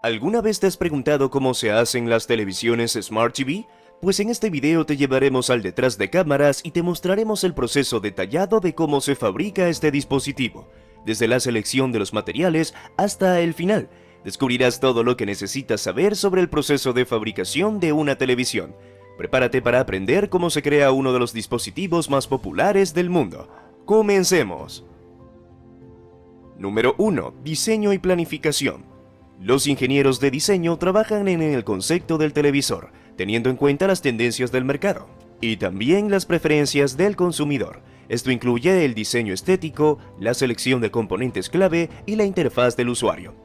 ¿Alguna vez te has preguntado cómo se hacen las televisiones Smart TV? Pues en este video te llevaremos al detrás de cámaras y te mostraremos el proceso detallado de cómo se fabrica este dispositivo, desde la selección de los materiales hasta el final. Descubrirás todo lo que necesitas saber sobre el proceso de fabricación de una televisión. Prepárate para aprender cómo se crea uno de los dispositivos más populares del mundo. ¡Comencemos! Número 1. Diseño y planificación. Los ingenieros de diseño trabajan en el concepto del televisor, teniendo en cuenta las tendencias del mercado y también las preferencias del consumidor. Esto incluye el diseño estético, la selección de componentes clave y la interfaz del usuario.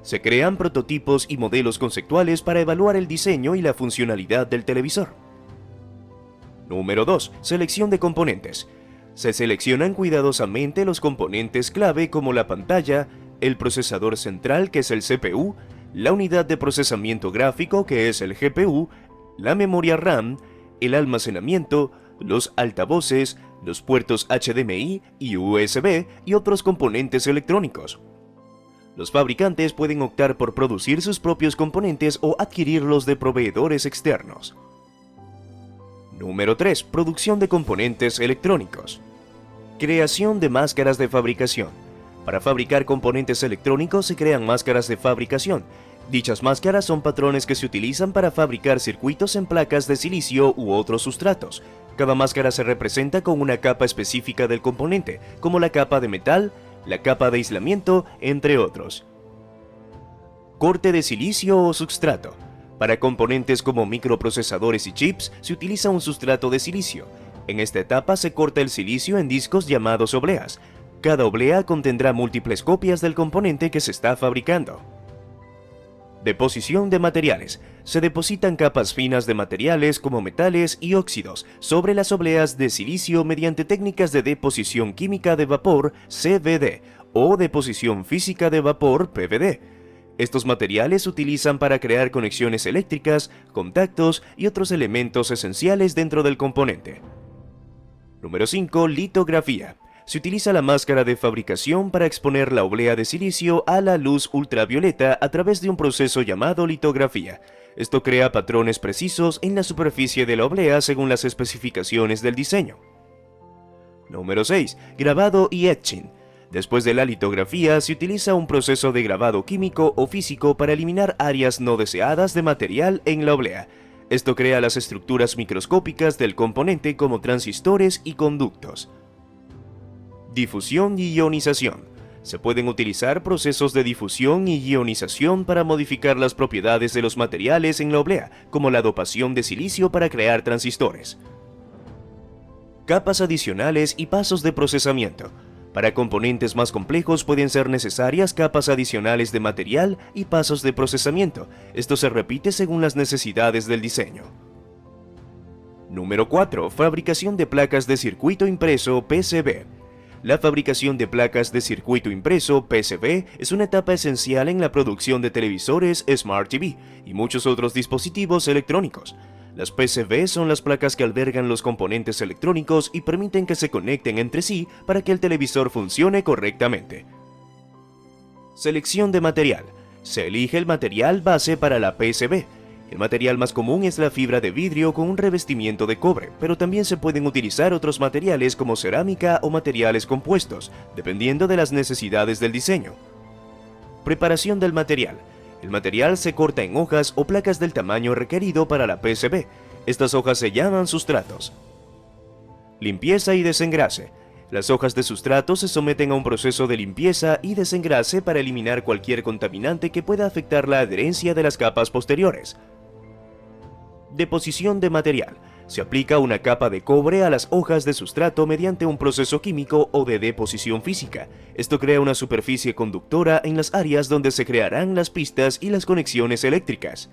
Se crean prototipos y modelos conceptuales para evaluar el diseño y la funcionalidad del televisor. Número 2. Selección de componentes. Se seleccionan cuidadosamente los componentes clave como la pantalla, el procesador central, que es el CPU, la unidad de procesamiento gráfico, que es el GPU, la memoria RAM, el almacenamiento, los altavoces, los puertos HDMI y USB y otros componentes electrónicos. Los fabricantes pueden optar por producir sus propios componentes o adquirirlos de proveedores externos. Número 3. Producción de componentes electrónicos. Creación de máscaras de fabricación. Para fabricar componentes electrónicos se crean máscaras de fabricación. Dichas máscaras son patrones que se utilizan para fabricar circuitos en placas de silicio u otros sustratos. Cada máscara se representa con una capa específica del componente, como la capa de metal, la capa de aislamiento, entre otros. Corte de silicio o substrato. Para componentes como microprocesadores y chips se utiliza un sustrato de silicio. En esta etapa se corta el silicio en discos llamados obleas. Cada oblea contendrá múltiples copias del componente que se está fabricando. Deposición de materiales. Se depositan capas finas de materiales como metales y óxidos sobre las obleas de silicio mediante técnicas de deposición química de vapor (CVD) o deposición física de vapor (PVD). Estos materiales se utilizan para crear conexiones eléctricas, contactos y otros elementos esenciales dentro del componente. Número 5. Litografía. Se utiliza la máscara de fabricación para exponer la oblea de silicio a la luz ultravioleta a través de un proceso llamado litografía. Esto crea patrones precisos en la superficie de la oblea según las especificaciones del diseño. Número 6. Grabado y etching. Después de la litografía se utiliza un proceso de grabado químico o físico para eliminar áreas no deseadas de material en la oblea. Esto crea las estructuras microscópicas del componente como transistores y conductos. Difusión y ionización. Se pueden utilizar procesos de difusión y ionización para modificar las propiedades de los materiales en la oblea, como la dopación de silicio para crear transistores. Capas adicionales y pasos de procesamiento. Para componentes más complejos pueden ser necesarias capas adicionales de material y pasos de procesamiento. Esto se repite según las necesidades del diseño. Número 4. Fabricación de placas de circuito impreso (PCB). La fabricación de placas de circuito impreso (PCB) es una etapa esencial en la producción de televisores Smart TV y muchos otros dispositivos electrónicos. Las PCB son las placas que albergan los componentes electrónicos y permiten que se conecten entre sí para que el televisor funcione correctamente. Selección de material. Se elige el material base para la PCB. El material más común es la fibra de vidrio con un revestimiento de cobre, pero también se pueden utilizar otros materiales como cerámica o materiales compuestos, dependiendo de las necesidades del diseño. Preparación del material. El material se corta en hojas o placas del tamaño requerido para la PCB. Estas hojas se llaman sustratos. Limpieza y desengrase. Las hojas de sustrato se someten a un proceso de limpieza y desengrase para eliminar cualquier contaminante que pueda afectar la adherencia de las capas posteriores. Deposición de material. Se aplica una capa de cobre a las hojas de sustrato mediante un proceso químico o de deposición física. Esto crea una superficie conductora en las áreas donde se crearán las pistas y las conexiones eléctricas.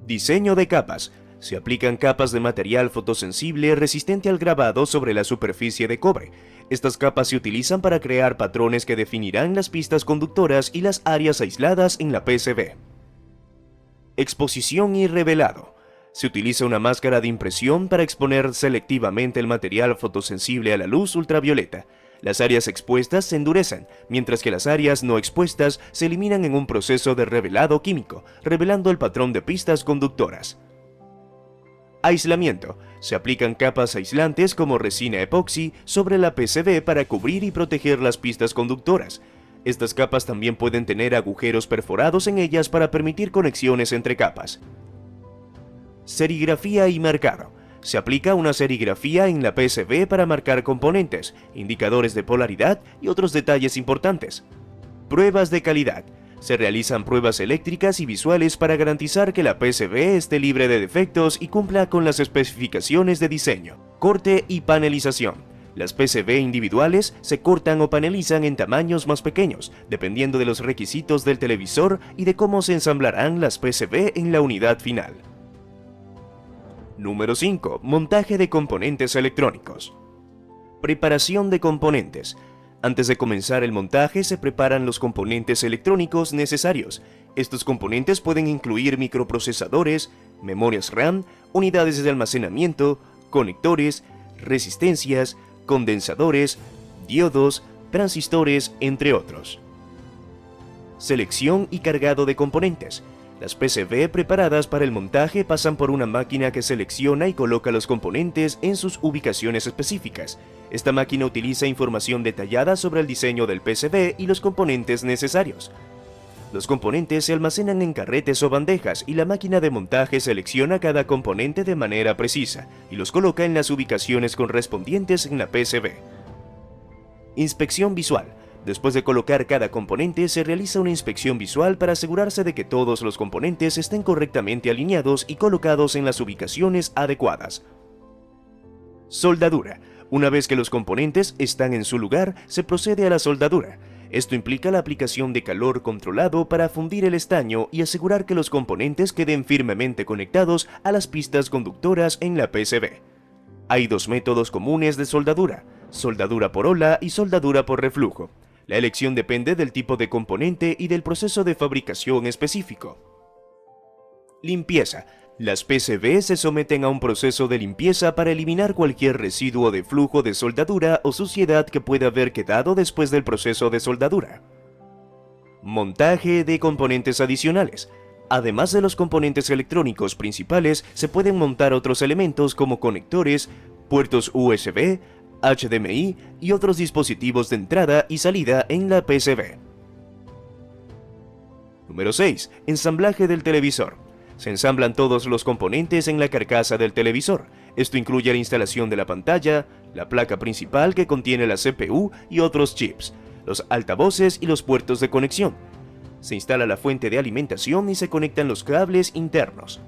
Diseño de capas. Se aplican capas de material fotosensible resistente al grabado sobre la superficie de cobre. Estas capas se utilizan para crear patrones que definirán las pistas conductoras y las áreas aisladas en la PCB. Exposición y revelado. Se utiliza una máscara de impresión para exponer selectivamente el material fotosensible a la luz ultravioleta. Las áreas expuestas se endurecen, mientras que las áreas no expuestas se eliminan en un proceso de revelado químico, revelando el patrón de pistas conductoras. Aislamiento. Se aplican capas aislantes como resina epoxi sobre la PCB para cubrir y proteger las pistas conductoras. Estas capas también pueden tener agujeros perforados en ellas para permitir conexiones entre capas. Serigrafía y marcado. Se aplica una serigrafía en la PCB para marcar componentes, indicadores de polaridad y otros detalles importantes. Pruebas de calidad. Se realizan pruebas eléctricas y visuales para garantizar que la PCB esté libre de defectos y cumpla con las especificaciones de diseño. Corte y panelización. Las PCB individuales se cortan o panelizan en tamaños más pequeños, dependiendo de los requisitos del televisor y de cómo se ensamblarán las PCB en la unidad final. Número 5. Montaje de componentes electrónicos. Preparación de componentes. Antes de comenzar el montaje se preparan los componentes electrónicos necesarios. Estos componentes pueden incluir microprocesadores, memorias RAM, unidades de almacenamiento, conectores, resistencias, condensadores, diodos, transistores, entre otros. Selección y cargado de componentes. Las PCB preparadas para el montaje pasan por una máquina que selecciona y coloca los componentes en sus ubicaciones específicas. Esta máquina utiliza información detallada sobre el diseño del PCB y los componentes necesarios. Los componentes se almacenan en carretes o bandejas y la máquina de montaje selecciona cada componente de manera precisa y los coloca en las ubicaciones correspondientes en la PCB. Inspección visual. Después de colocar cada componente, se realiza una inspección visual para asegurarse de que todos los componentes estén correctamente alineados y colocados en las ubicaciones adecuadas. Soldadura. Una vez que los componentes están en su lugar, se procede a la soldadura. Esto implica la aplicación de calor controlado para fundir el estaño y asegurar que los componentes queden firmemente conectados a las pistas conductoras en la PCB. Hay dos métodos comunes de soldadura: soldadura por ola y soldadura por reflujo. La elección depende del tipo de componente y del proceso de fabricación específico. Limpieza. Las PCB se someten a un proceso de limpieza para eliminar cualquier residuo de flujo de soldadura o suciedad que pueda haber quedado después del proceso de soldadura. Montaje de componentes adicionales. Además de los componentes electrónicos principales, se pueden montar otros elementos como conectores, puertos USB, HDMI y otros dispositivos de entrada y salida en la PCB. Número 6. Ensamblaje del televisor. Se ensamblan todos los componentes en la carcasa del televisor. Esto incluye la instalación de la pantalla, la placa principal que contiene la CPU y otros chips, los altavoces y los puertos de conexión. Se instala la fuente de alimentación y se conectan los cables internos.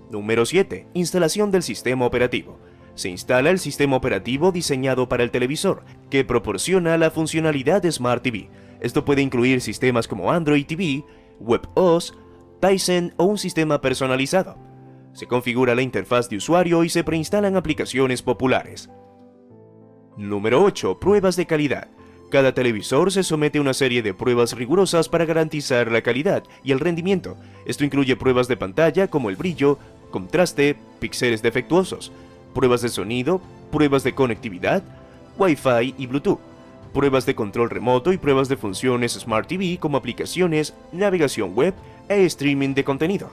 Número 7. Instalación del sistema operativo. Se instala el sistema operativo diseñado para el televisor, que proporciona la funcionalidad de Smart TV. Esto puede incluir sistemas como Android TV, WebOS, Tizen o un sistema personalizado. Se configura la interfaz de usuario y se preinstalan aplicaciones populares. Número 8. Pruebas de calidad. Cada televisor se somete a una serie de pruebas rigurosas para garantizar la calidad y el rendimiento. Esto incluye pruebas de pantalla como el brillo, contraste, píxeles defectuosos, pruebas de sonido, pruebas de conectividad, Wi-Fi y Bluetooth, pruebas de control remoto y pruebas de funciones Smart TV como aplicaciones, navegación web e streaming de contenido.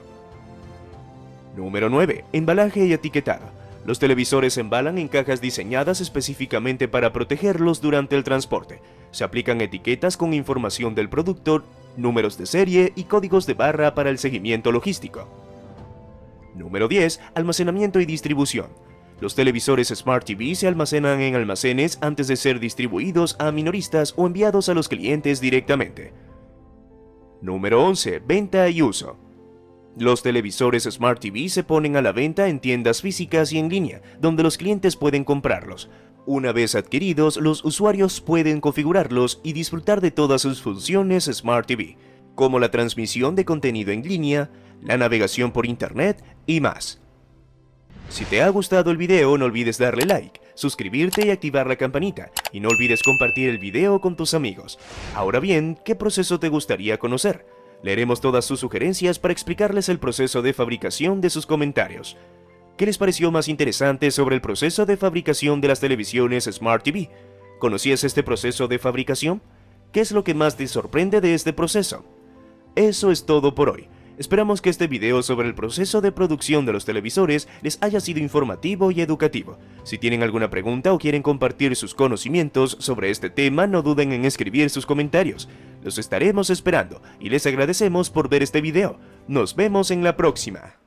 Número 9. Embalaje y etiquetado. Los televisores se embalan en cajas diseñadas específicamente para protegerlos durante el transporte. Se aplican etiquetas con información del productor, números de serie y códigos de barra para el seguimiento logístico. Número 10. Almacenamiento y distribución. Los televisores Smart TV se almacenan en almacenes antes de ser distribuidos a minoristas o enviados a los clientes directamente. Número 11. Venta y uso. Los televisores Smart TV se ponen a la venta en tiendas físicas y en línea, donde los clientes pueden comprarlos. Una vez adquiridos, los usuarios pueden configurarlos y disfrutar de todas sus funciones Smart TV, como la transmisión de contenido en línea, la navegación por internet y más. Si te ha gustado el video, no olvides darle like, suscribirte y activar la campanita, y no olvides compartir el video con tus amigos. Ahora bien, ¿qué proceso te gustaría conocer? Leeremos todas sus sugerencias para explicarles el proceso de fabricación de sus comentarios. ¿Qué les pareció más interesante sobre el proceso de fabricación de las televisiones Smart TV? ¿Conocías este proceso de fabricación? ¿Qué es lo que más te sorprende de este proceso? Eso es todo por hoy. Esperamos que este video sobre el proceso de producción de los televisores les haya sido informativo y educativo. Si tienen alguna pregunta o quieren compartir sus conocimientos sobre este tema, no duden en escribir sus comentarios. Los estaremos esperando y les agradecemos por ver este video. Nos vemos en la próxima.